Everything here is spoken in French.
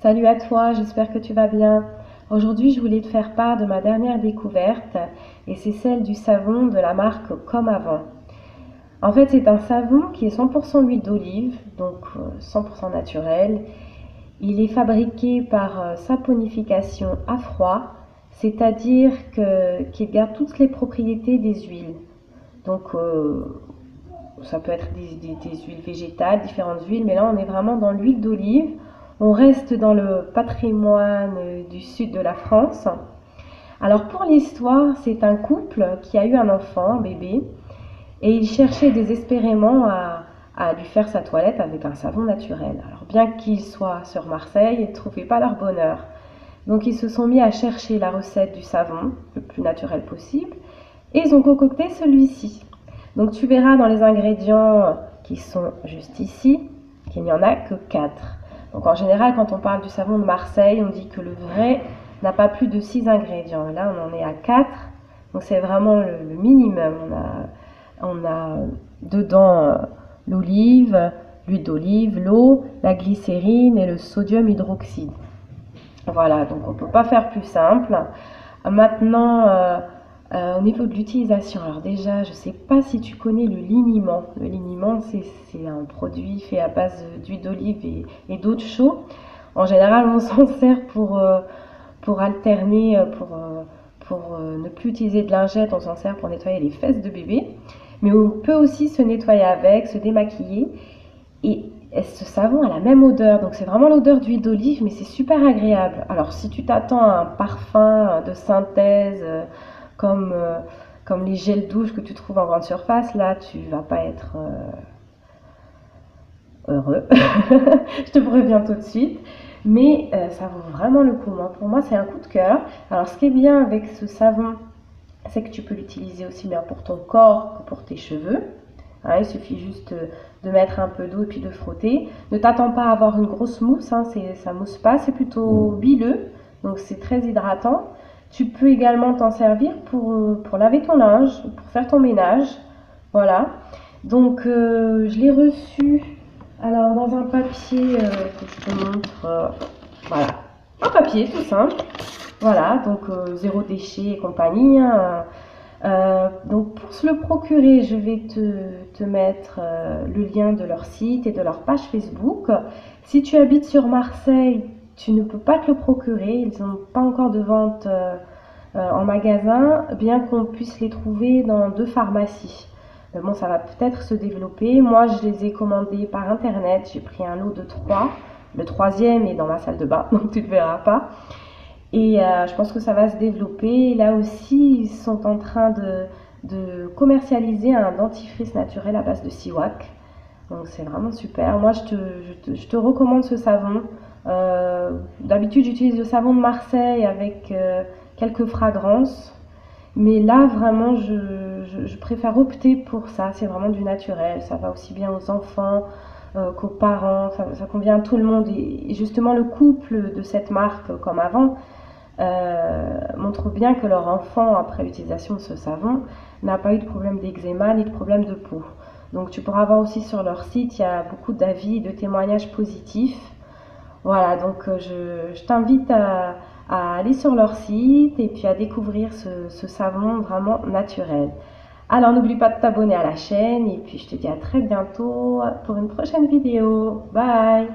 Salut à toi, j'espère que tu vas bien. Aujourd'hui, je voulais te faire part de ma dernière découverte et c'est celle du savon de la marque Comme Avant. En fait, c'est un savon qui est 100% huile d'olive, donc 100% naturel. Il est fabriqué par saponification à froid, c'est-à-dire qu'il garde toutes les propriétés des huiles. Donc, ça peut être des huiles végétales, différentes huiles, mais là on est vraiment dans l'huile d'olive. On reste dans le patrimoine du sud de la France. Alors pour l'histoire, c'est un couple qui a eu un enfant, un bébé, et il cherchait désespérément à lui faire sa toilette avec un savon naturel. Alors bien qu'ils soient sur Marseille, ils ne trouvaient pas leur bonheur. Donc ils se sont mis à chercher la recette du savon le plus naturel possible et ils ont concocté celui-ci. Donc tu verras dans les ingrédients qui sont juste ici qu'il n'y en a que 4. Donc en général quand on parle du savon de Marseille, on dit que le vrai n'a pas plus de 6 ingrédients. Et là on en est à 4, donc c'est vraiment le minimum. On a dedans l'olive, l'huile d'olive, l'eau, la glycérine et le sodium hydroxyde. Voilà, donc on ne peut pas faire plus simple. Maintenant, au niveau de l'utilisation, alors déjà, je ne sais pas si tu connais le liniment. Le liniment, c'est un produit fait à base d'huile d'olive et d'eau de chaux. En général, on s'en sert pour alterner, pour ne plus utiliser de lingette, on s'en sert pour nettoyer les fesses de bébé. Mais on peut aussi se nettoyer avec, se démaquiller. Et ce savon a la même odeur, donc c'est vraiment l'odeur d'huile d'olive, mais c'est super agréable. Alors si tu t'attends à un parfum de synthèse comme, comme les gels douche que tu trouves en grande surface, là tu vas pas être heureux. Je te préviens tout de suite. Mais ça vaut vraiment le coup. Pour moi, c'est un coup de cœur. Alors ce qui est bien avec ce savon, c'est que tu peux l'utiliser aussi bien pour ton corps que pour tes cheveux. Hein, il suffit juste de mettre un peu d'eau et puis de frotter. Ne t'attends pas à avoir une grosse mousse, hein, ça mousse pas, c'est plutôt huileux, donc c'est très hydratant. Tu peux également t'en servir pour laver ton linge, pour faire ton ménage. Voilà. Donc je l'ai reçu alors dans un papier que je te montre. Voilà. Un papier tout simple. Voilà, donc zéro déchet et compagnie. Hein. Donc pour se le procurer, je vais te mettre le lien de leur site et de leur page Facebook. Si tu habites sur Marseille, tu ne peux pas te le procurer, ils n'ont pas encore de vente en magasin, bien qu'on puisse les trouver dans 2 pharmacies. Mais bon, ça va peut-être se développer. Moi, je les ai commandés par internet, j'ai pris un lot de 3. Le 3e est dans ma salle de bain, donc tu ne le verras pas. Et je pense que ça va se développer. Là aussi, ils sont en train de commercialiser un dentifrice naturel à base de Siwak. Donc c'est vraiment super. Moi, je te recommande ce savon. D'habitude, j'utilise le savon de Marseille avec quelques fragrances. Mais là, vraiment, je préfère opter pour ça. C'est vraiment du naturel. Ça va aussi bien aux enfants qu'aux parents. Ça convient à tout le monde. Et justement, le couple de cette marque, Comme Avant, montrent bien que leur enfant, après l'utilisation de ce savon, n'a pas eu de problème d'eczéma ni de problème de peau. Donc tu pourras voir aussi sur leur site, il y a beaucoup d'avis, de témoignages positifs. Voilà, donc je t'invite à aller sur leur site et puis à découvrir ce savon vraiment naturel. Alors n'oublie pas de t'abonner à la chaîne et puis je te dis à très bientôt pour une prochaine vidéo. Bye!